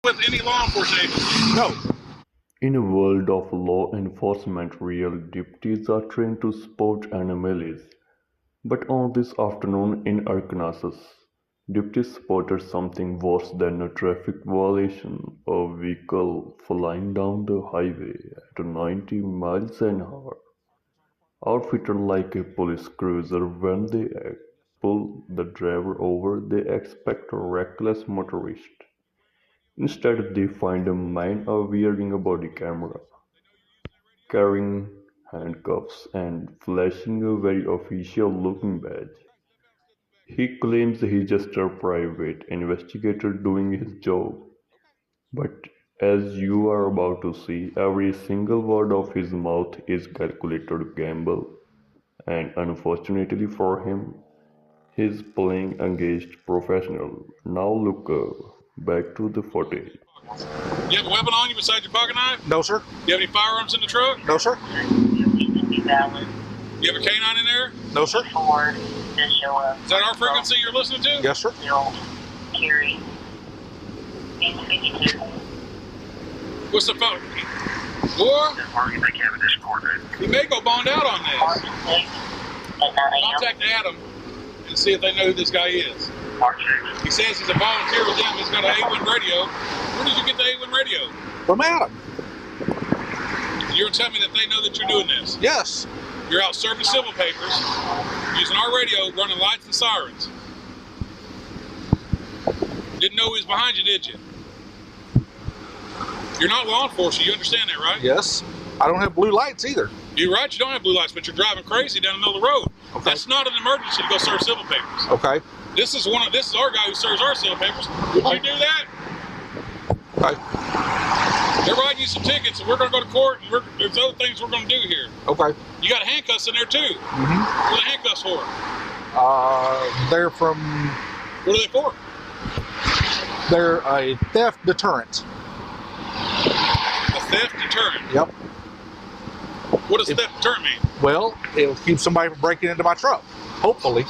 with any law enforcement agency? No. In a world of law enforcement, real deputies are trained to spot anomalies. But on this afternoon in Arkansas, deputies spotted something worse than a traffic violation: a vehicle flying down the highway at 90 miles an hour. Outfitted like a police cruiser, when they pull the driver over, they expect a reckless motorist. Instead, they find a man wearing a body camera, carrying handcuffs, and flashing a very official-looking badge. He claims he's just a private investigator doing his job, but as you are about to see, every single word of his mouth is calculated gamble, and unfortunately for him, he's playing engaged professional. Now look back to the footage. You have a weapon on you besides your pocket knife? No, sir. You have any firearms in the truck? No, sir. You have a canine in there? No, sir. Is that our frequency you're listening to? Yes, sir. What's the phone? Boy, he may go bond out on this. Contact Adam and see if they know who this guy is. He says he's a volunteer with them. He's got an A1 radio. Where did you get the A1 radio? From Adam. You're telling me that they know that you're doing this? Yes. You're out serving civil papers, using our radio, running lights and sirens. Didn't know he was behind you, did you? You're not law enforcement, you understand that, right? Yes. I don't have blue lights either. You're right, you don't have blue lights, but you're driving crazy down the middle of the road. Okay. That's not an emergency to go serve civil papers. Okay. This is our guy who serves our civil papers. Would you do that? Okay. They're writing you some tickets, and we're going to go to court, and there's other things we're going to do here. Okay. You got handcuffs in there too. Mm-hmm. What are the handcuffs for? They're from. What are they for? They're a theft deterrent. A theft deterrent. Yep. What does theft deterrent mean? Well, it'll keep somebody from breaking into my truck. Hopefully.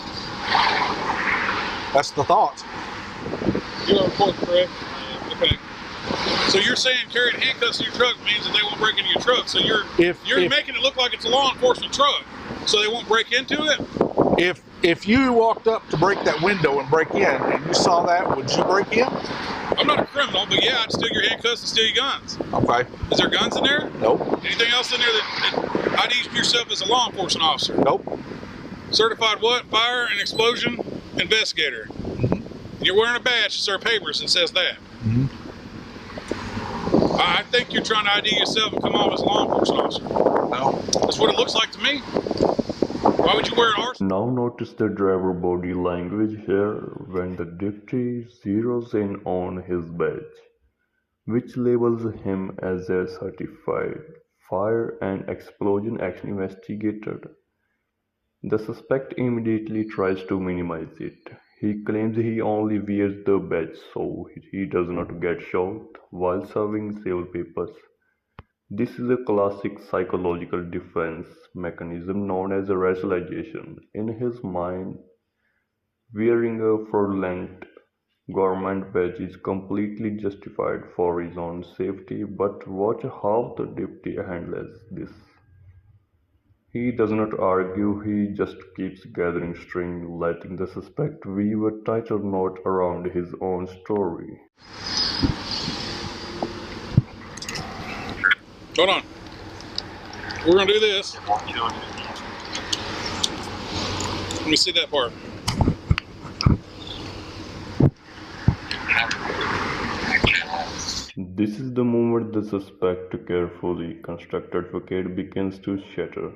That's the thought. You're on court, correct? Okay. So you're saying carrying handcuffs in your truck means that they won't break into your truck. So you're making it look like it's a law enforcement truck, so they won't break into it? If you walked up to break that window and break in, and you saw that, would you break in? I'm not a criminal, but yeah, I'd steal your handcuffs and steal your guns. Okay. Is there guns in there? Nope. Anything else in there that IDs yourself as a law enforcement officer? Nope. Certified what? Fire and explosion investigator. Mm-hmm. You're wearing a badge to serve papers that says that. Mm-hmm. I think you're trying to ID yourself and come off as a law enforcement officer. No. That's what it looks like to me. Why would you wear an arson? Now notice the driver body language here when the deputy zeroes in on his badge, which labels him as a certified fire and explosion action investigator. The suspect immediately tries to minimize it. He claims he only wears the badge so he does not get shot while serving civil papers. This is a classic psychological defense mechanism known as racialization. In his mind, wearing a fraudulent government badge is completely justified for his own safety, but watch how the deputy handles this. He does not argue, he just keeps gathering string, letting the suspect weave a tighter knot around his own story. Hold on. We're going to do this. Let me see that part. This is the moment the suspect, carefully constructed facade begins to shatter.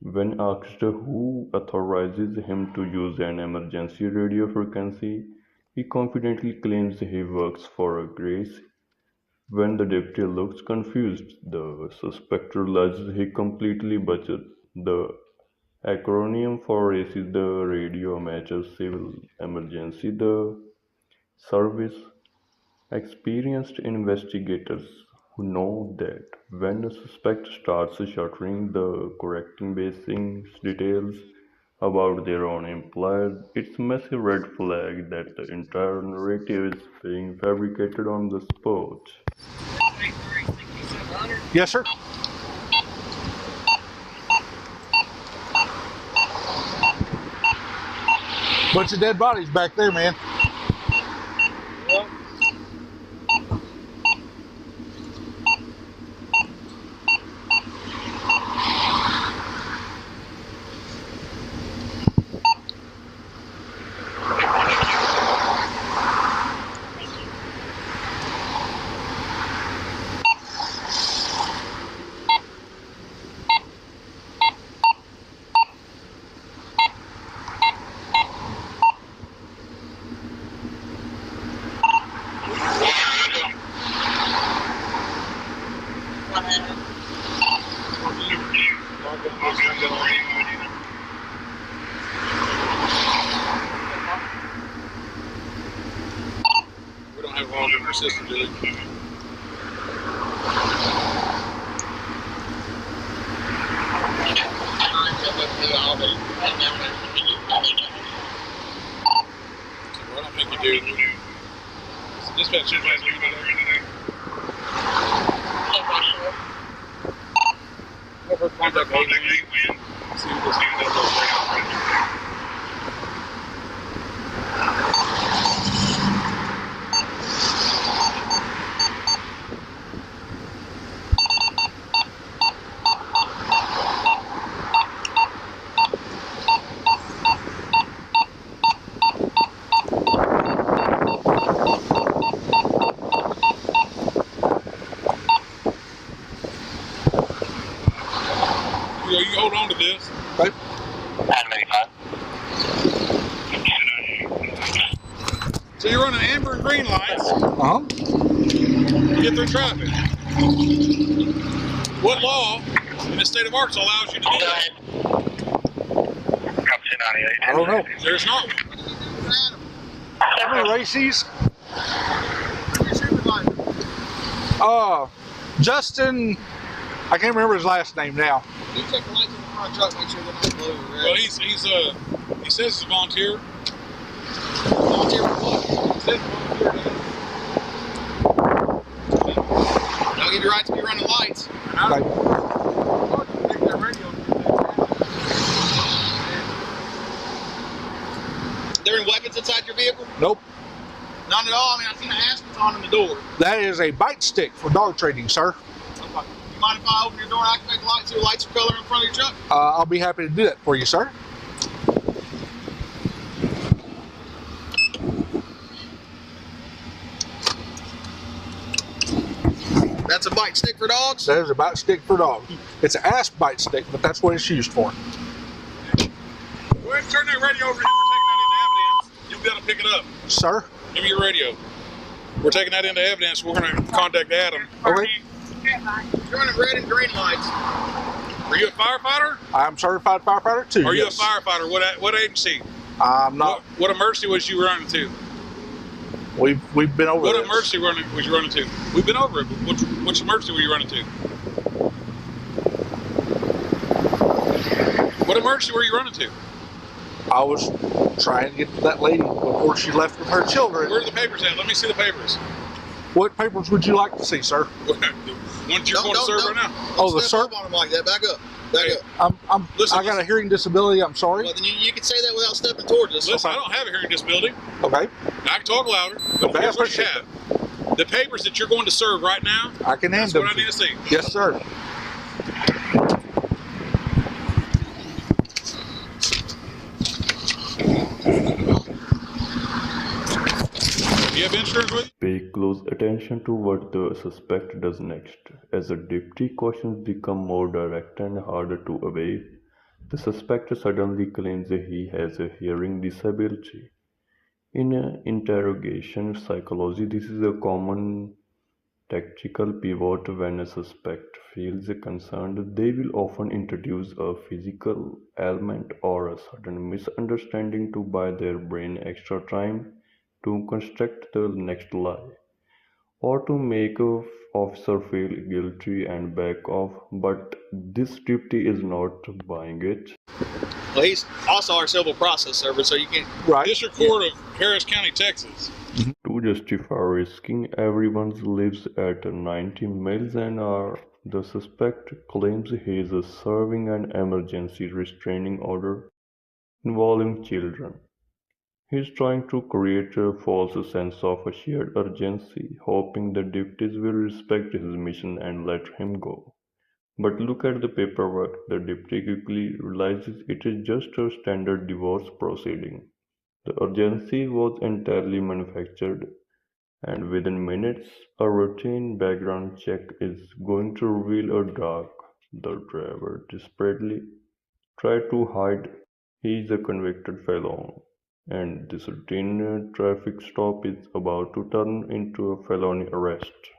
When asked who authorizes him to use an emergency radio frequency, he confidently claims he works for Grace. When the deputy looks confused, the suspect realizes he completely butchered. The acronym for RACE is the Radio Amateur Civil Emergency Service. Experienced investigators who know that when a suspect starts shuttering the correcting basic details, about their own employers. It's a massive red flag that the entire narrative is being fabricated on the spot. Yes, sir. Bunch of dead bodies back there, man. We don't have laws in our system, do we? Well, I don't think you do. Dispatch should have today. Have her contact me. See what this is. You hold on to this. Right. So you're running amber and green lights Uh-huh. to get through traffic. What law in the state of Arkansas allows you to do that? I don't know. There's not one. How many races? Justin, I can't remember his last name now. You check the lights in the front truck, make sure they're not blue or red. Well, he says he's a volunteer. Volunteer for what? He says volunteer. Don't give you right to be running lights. Like, Take that radio. There any weapons inside your vehicle? nope. None at all. I mean, I seen an aspen on in the door. That is a bite stick for dog trading, sir. You mind if I open your door and activate the lights so your lights are color in front of your truck? I'll be happy to do that for you, sir. That's a bite stick for dogs? That is a bite stick for dog. It's an ass bite stick, but that's what it's used for. Go ahead and turn that radio over here. We're taking that into evidence. You'll be able to pick it up. Sir? Give me your radio. We're taking that into evidence. We're going to contact Adam. Okay. You're running red and green lights. Are you a firefighter? I'm certified firefighter too. Are you yes. a firefighter? What agency? I'm not. What emergency was you running to? We've been over What this. emergency was you running to? We've been over it. Which emergency were you running to? What emergency were you running to? I was trying to get to that lady before she left with her children. Where are the papers at? Let me see the papers. What papers would you like to see, sir? The ones you're going to serve right now. Oh, the Step sir. up on them like that. Back up. Back up. Listen, I got a hearing disability. I'm sorry. Well, then you can say that without stepping towards us. Listen, I don't have a hearing disability. Okay. I can talk louder. But Okay, I here's what you appreciate have. The papers that you're going to serve right now, I can hand that's them. what I to need you. to see. Yes, sir. Do you have insurance with you? Pay close attention to what the suspect does next. As the deputy questions become more direct and harder to evade, the suspect suddenly claims that he has a hearing disability. In interrogation psychology, this is a common tactical pivot. When a suspect feels concerned, they will often introduce a physical ailment or a sudden misunderstanding to buy their brain extra time to construct the next lie, or to make a officer feel guilty and back off. But this deputy is not buying it. Well, he's also our civil process server, so you can't. Right. District Court of Harris County, Texas. To justify risking everyone's lives at 90 miles an hour, the suspect claims he is serving an emergency restraining order involving children. He is trying to create a false sense of a shared urgency, hoping the deputies will respect his mission and let him go. But look at the paperwork. The deputy quickly realizes it is just a standard divorce proceeding. The urgency was entirely manufactured, and within minutes, a routine background check is going to reveal a dark. The driver desperately tried to hide he is a convicted felon, and this routine traffic stop is about to turn into a felony arrest.